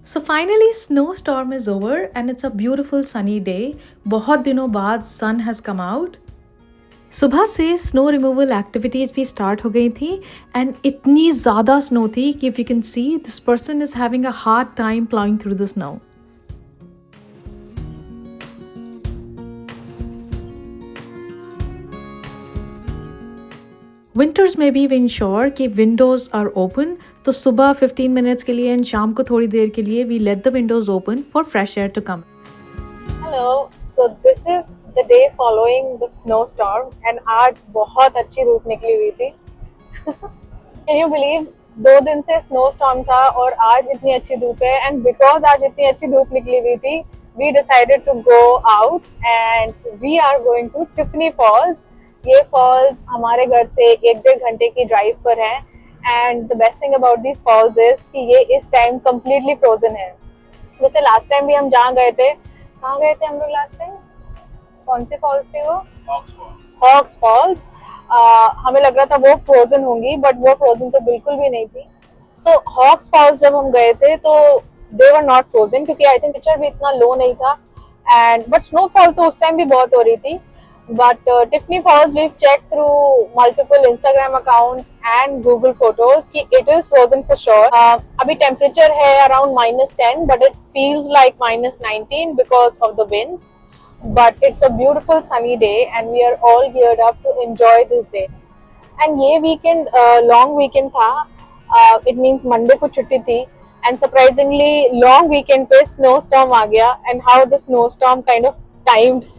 So finally, snowstorm is over and it's a beautiful sunny day. बहुत दिनों बाद sun has come out. सुबह से स्नो रिमूवल एक्टिविटीज़ भी स्टार्ट हो गई थी एंड इतनी ज़्यादा स्नो थी कि if you can see this person is having a hard time प्लाइंग through the snow. Winters में भी वी इंश्योर कि विंडोज़ आर ओपन, तो सुबह 15 मिनट्स के लिए एंड शाम को थोड़ी देर के लिए we let the windows open for fresh air to come. Hello, so this is the day following the snowstorm and आज बहुत अच्छी धूप निकली हुई थी. कैन यू बिलीव 2 दिन से स्नोस्टॉर्म था और आज इतनी अच्छी धूप है. एंड बिकॉज आज इतनी अच्छी धूप निकली हुई थी, we decided to go out and we are going to Tiffany Falls. ये फॉल्स हमारे घर से 1-1.5 घंटे की ड्राइव पर है. And the best thing about this falls is कि ये इस टाइम कम्प्लीटली फ्रोजन है. वैसे लास्ट टाइम भी हम जहाँ गए थे, कहाँ गए थे हम लोग लास्ट टाइम? कौन सी फॉल्स थी वो? Hawks Falls. हमें लग रहा था वो फ्रोजन होंगी, बट वो फ्रोजन तो बिल्कुल भी नहीं थी. सो हॉक्स फॉल्स जब हम गए थे तो दे वर नॉट फ्रोजन, क्योंकि आई थिंक टेम्परेचर भी इतना लो नहीं था. एंड बट स्नोफॉल तो उस टाइम भी बहुत हो रही थी. But Tiffany Falls, we've checked through multiple Instagram accounts and Google photos कि it is frozen for sure. अभी temperature है around -10, but it feels like -19 because of the winds. But it's a beautiful sunny day and we are all geared up to enjoy this day. And ये weekend long weekend था. It means Monday को छुट्टी थी. And surprisingly long weekend पे snowstorm आ गया. And how the snowstorm kind of timed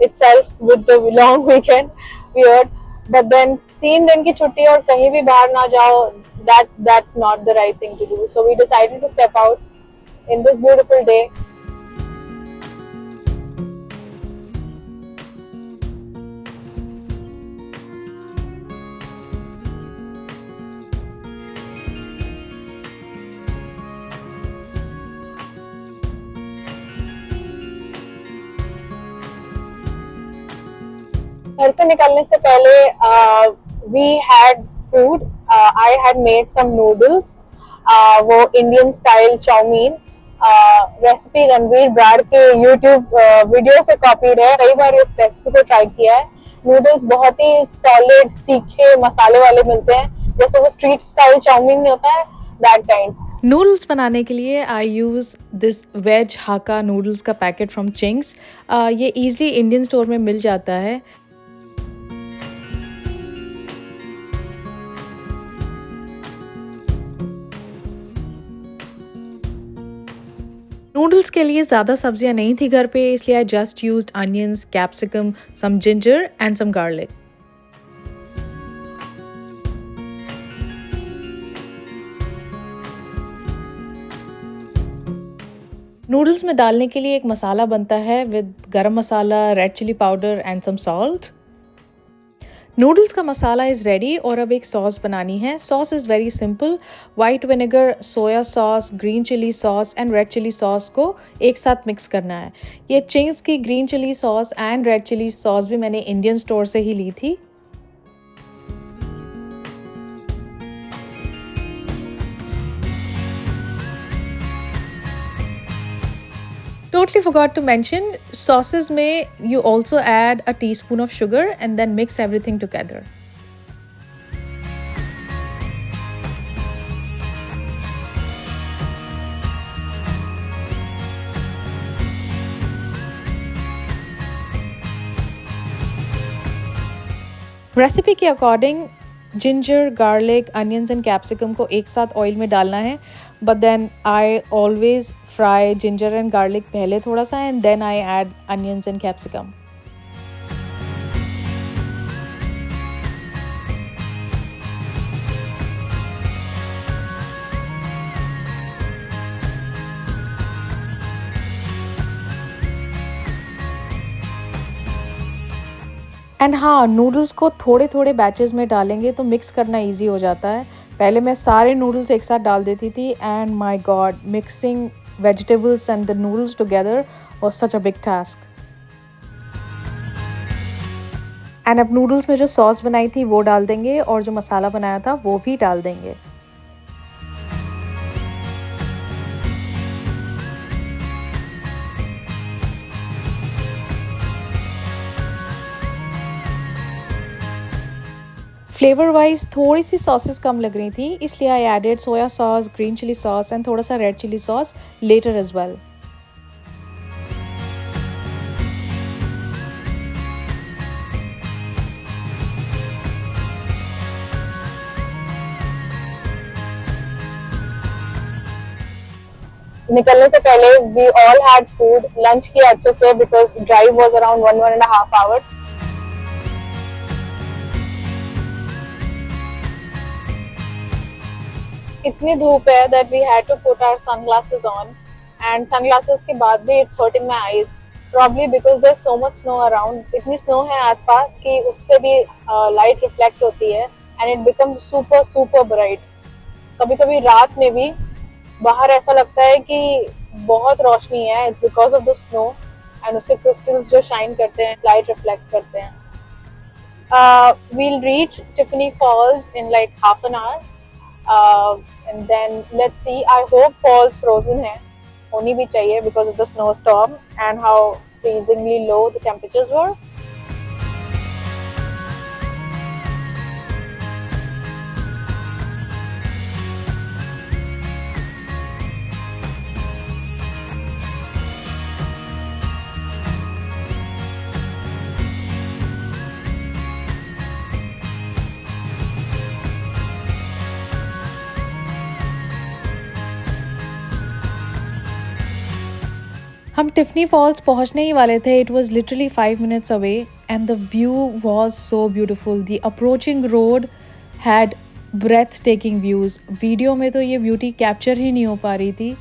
itself with the long weekend. Weird. But then 3 दिन की छुट्टी और कहीं भी बाहर ना जाओ, that's not the right thing to do. So we decided to step out in this beautiful day. घर से निकलने से पहले we had food. I had made some noodles, वो Indian style chowmein. Recipe Ranveer Brar के यूट्यूब वीडियो से copied है. कई बार इस रेसिपी को ट्राई किया है. नूडल्स बहुत ही सॉलिड तीखे मसाले वाले मिलते हैं, जैसे वो स्ट्रीट स्टाइल चाउमीन नहीं होता है, दैट काइंड्स. नूडल्स बनाने के लिए आई यूज़ दिस वेज हाका नूडल्स का पैकेट फ्रॉम चिंग्स. ये ईज़िली इंडियन स्टोर में मिल जाता है. नूडल्स के लिए ज़्यादा सब्जियां नहीं थी घर पे, इसलिए I just used onions, capsicum, some ginger and some garlic. Noodles में डालने के लिए एक मसाला बनता है with garam masala, red chilli powder and some salt. Noodles का मसाला इज़ रेडी और अब एक सॉस बनानी है. Sauce is very simple. White vinegar, soya sauce, green chilli sauce and red chilli sauce को एक साथ मिक्स करना है. ये चिंग्स की green chilli sauce and red chilli sauce भी मैंने इंडियन स्टोर से ही ली थी. Totally forgot to mention, sauces में you also add a teaspoon of sugar and then mix everything together. Recipe के according ginger, garlic, onions and capsicum को एक साथ oil में डालना है. But then I always fry ginger and garlic पहले थोड़ा सा and then I add onions and capsicum. And हाँ, नूडल्स को थोड़े थोड़े बैचेस में डालेंगे तो मिक्स करना इजी हो जाता है. पहले मैं सारे नूडल्स एक साथ डाल देती थी and my God, mixing vegetables and the noodles together was such a big task. And अब नूडल्स में जो सॉस बनाई थी वो डाल देंगे और जो मसाला बनाया था वो भी डाल देंगे. फ्लेवर वाइज थोड़ी सी सॉसेस कम लग रही थी, इसलिए I added soya sauce, green chilli sauce and थोड़ा सा red chilli sauce later as well. निकलने से पहले we all had food, lunch किया अच्छे से because drive was around 1.5 hours. इतनी धूप है that we had to put our sunglasses on, and sunglasses के बाद भी it's hurting my eyes, probably because there's so much snow around. इतनी snow है आसपास कि उससे भी light reflect होती है and it becomes super super bright. कभी कभी रात में भी बाहर ऐसा लगता है कि बहुत रोशनी है, it's because of the snow and उससे क्रिस्टल्स जो शाइन करते हैं, लाइट रिफ्लेक्ट करते हैं. We'll reach Tiffany Falls in like half an hour, and then let's see. I hope Falls frozen है, होनी भी चाहिए because of the snowstorm and how freezingly low the temperatures were. हम Tiffany Falls पहुंचने ही वाले थे. It was literally 5 minutes away and the view was so beautiful. The approaching road had breathtaking views. Video में तो ये beauty capture ही नहीं हो पा रही थी.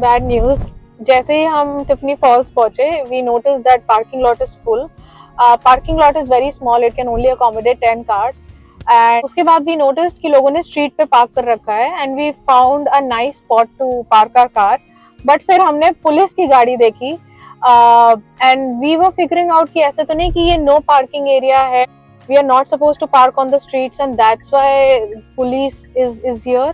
Bad news. जैसे ही हम टिफनी फॉल्स पहुंचे, we noticed that parking lot is full. Parking lot is very small. It can only accommodate 10 cars. And उसके बाद we noticed कि लोगों ने स्ट्रीट पे पार्क कर रखा है and we found a nice spot to park our car. But फिर हमने पुलिस की गाड़ी देखी and we were figuring out कि ऐसे तो नहीं कि ये no parking area है. We are not supposed to park on the streets and that's why police is here.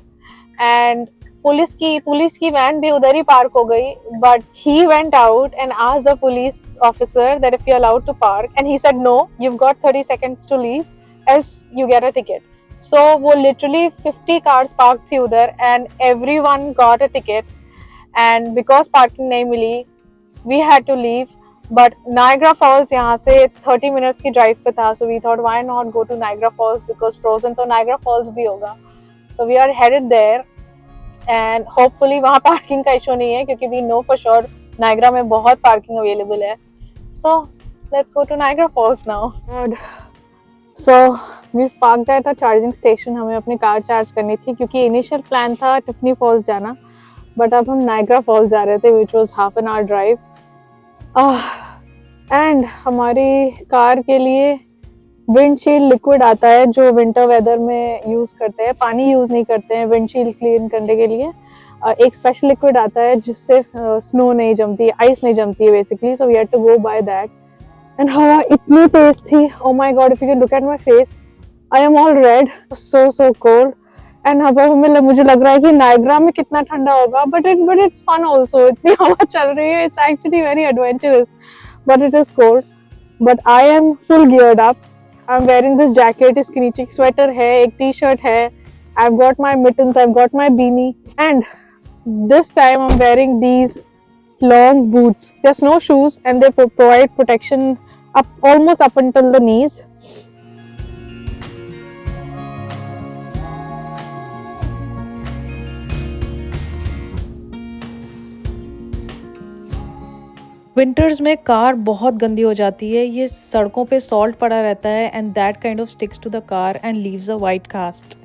And police की वैन भी उधर ही पार्क हो गई, but he went out and asked the police officer that if you are allowed to park and he said no, you have got 30 seconds to leave else you get a ticket. So वो literally 50 cars park थी उधर and everyone got a ticket and because parking नहीं मिली we had to leave. But Niagara false यहाँ से 30 minutes की drive पे था, so we thought why not go to Niagara Falls because frozen तो नायग्रा फॉल्स भी होगा. So we are headed there and hopefully वहाँ पार्किंग का इशू नहीं है क्योंकि we know for sure Niagara में बहुत पार्किंग अवेलेबल है. So let's go to Niagara Falls now. So we parked at a charging station. हमें अपनी कार चार्ज करनी थी क्योंकि इनिशियल प्लान था टिफनी फॉल्स जाना, बट अब हम नायग्रा फॉल्स जा रहे थे which was half an hour drive. And हमारी कार के लिए विंडशील्ड लिक्विड आता है जो विंटर वेदर में यूज करते हैं, पानी यूज नहीं करते हैं विंडशील्ड क्लीन करने के लिए. एक स्पेशल लिक्विड आता है जिससे स्नो नहीं जमती, आइस नहीं जमती है basically. So we had to go by that. And हवा इतनी तेज थी, oh my god, if you can look at my face, I am all red, so cold. And अब हमें मुझे लग रहा है कि नायग्रा में कितना ठंडा होगा, बट इट्स फन ऑल्सो. इतनी हवा चल रही है, it's actually very adventurous, but it is cold. But I am full geared up. I'm wearing this jacket, screeching sweater है, एक t-shirt है. I've got my mittens, I've got my beanie, and this time I'm wearing these long boots. They're snowshoes and they provide protection almost up until the knees. Winters में car बहुत गंदी हो जाती है, ये सड़कों पे सॉल्ट पड़ा रहता है and that kind of sticks to the car and leaves a white cast.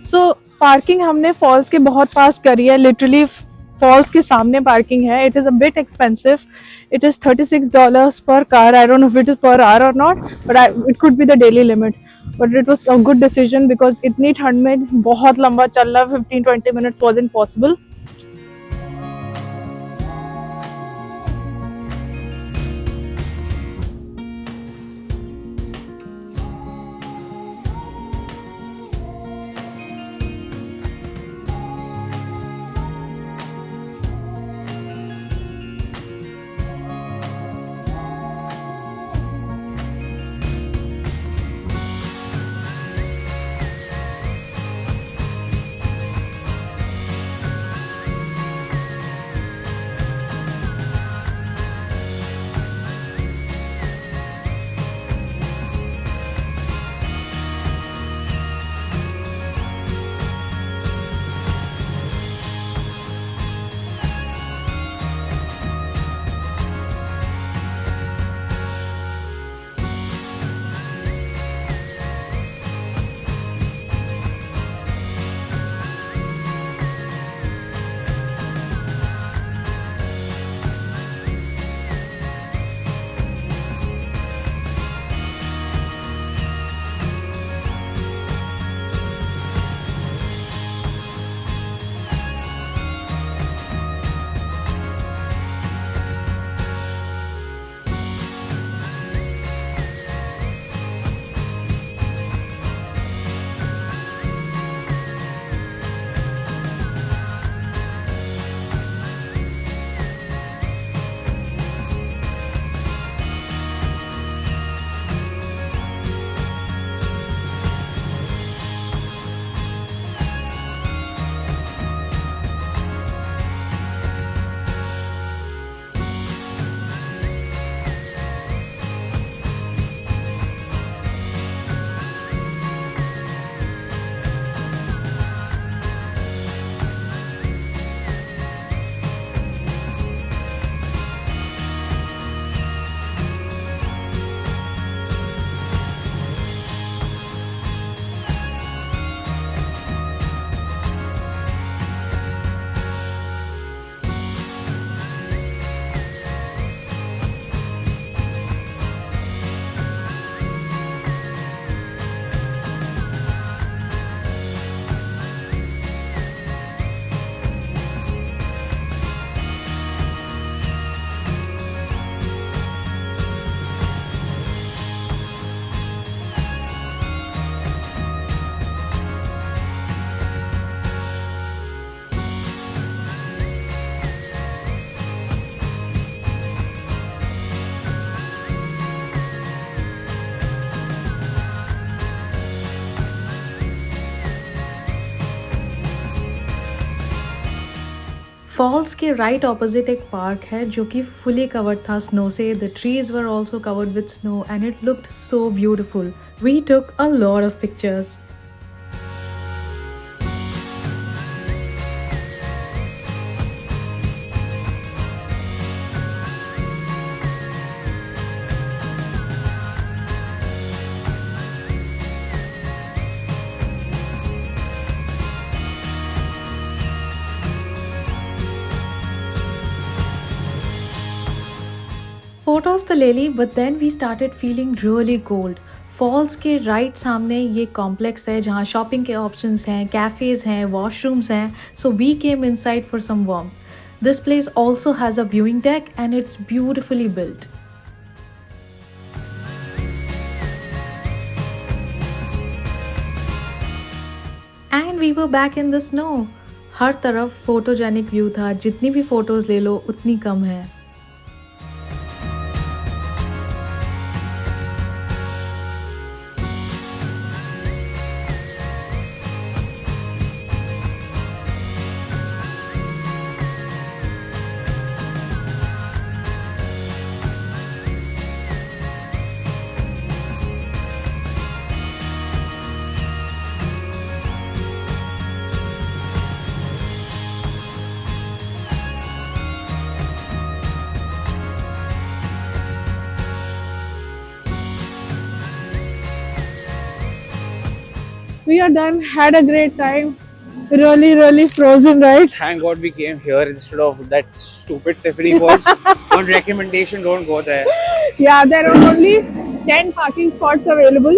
So parking हमने फॉल्स के बहुत पास करी है, लिटरली फॉल्स के सामने पार्किंग है. It is a bit expensive. It is $36 per car. I don't know if it is per hour और not, but it could be the daily limit. But it was a good decision because इतनी ठंड में बहुत लंबा चल रहा, 15-20 minute was impossible. Falls के right opposite एक पार्क है जो कि फुली कवर्ड था स्नो से. The trees were also covered with snow and it looked so beautiful. We took a lot of pictures. Photos तो ले ली but then we started feeling really cold. Falls के right सामने ये complex है जहाँ शॉपिंग के ऑप्शंस हैं, कैफ़ेज हैं, वॉशरूम्स हैं. So we came inside for some warm. This place also has a viewing deck and it's beautifully built. we were back in the snow. हर तरफ फोटोजेनिक व्यू था, जितनी भी फोटोज ले लो उतनी कम है. We are done. Had a great time. Really frozen, right? Thank God we came here instead of that stupid Tiffany Falls. On recommendation, don't go there. Yeah, there are only 10 parking spots available.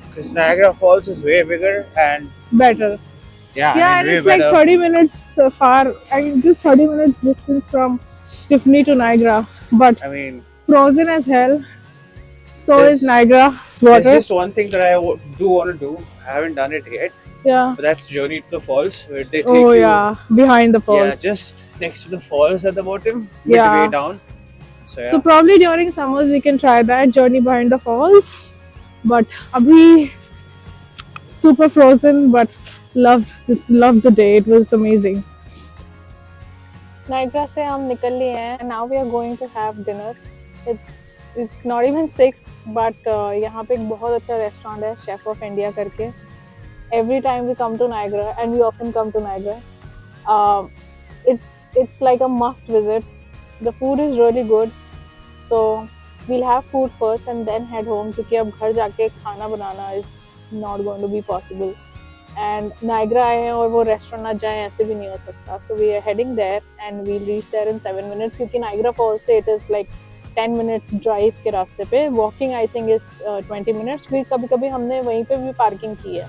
Because Niagara Falls is way bigger and Better. yeah, Yeah, I and mean, it's way like better. 30 minutes far. I mean, just 30 minutes distance from Tiffany to Niagara. But I mean, frozen as hell. So There's- is Niagara there's water. just one thing that I do want to do. I haven't done it yet, Yeah. but that's Journey to the Falls, where they take Oh you. yeah, behind the falls. Yeah, just next to the falls at the bottom, midway Yeah. down. So yeah. So probably during summers we can try that journey behind the falls. But abhi super frozen, but loved the day. It was amazing. Niagara से हम निकल लिए हैं. And now we are going to have dinner. It's not even 6, but यहाँ पे एक बहुत अच्छा रेस्टोरेंट है, Chef of India करके. Every time we come to Niagara, and we often come to Niagara, it's like a must visit. The food is really good, so we'll have food first and then head home क्योंकि अब घर जाके खाना बनाना is not going to be possible. And Niagara आए हैं और वो restaurant ना जाए ऐसे भी नहीं हो सकता. So we are heading there and we'll reach there in 7 minutes क्योंकि Niagara Falls से it is like 10 minutes drive के रास्ते पे. Walking I think is 20 minutes क्योंकि कभी-कभी हमने वहीं पे भी पार्किंग की है.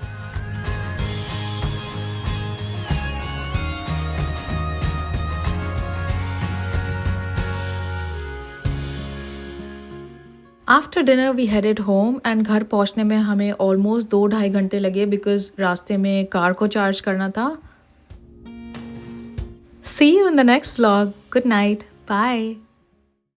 After dinner we headed home and घर पहुंचने में हमें ऑलमोस्ट 2-2.5 घंटे लगे बिकॉज रास्ते में कार को चार्ज करना था. See you in the next vlog. Good night. Bye.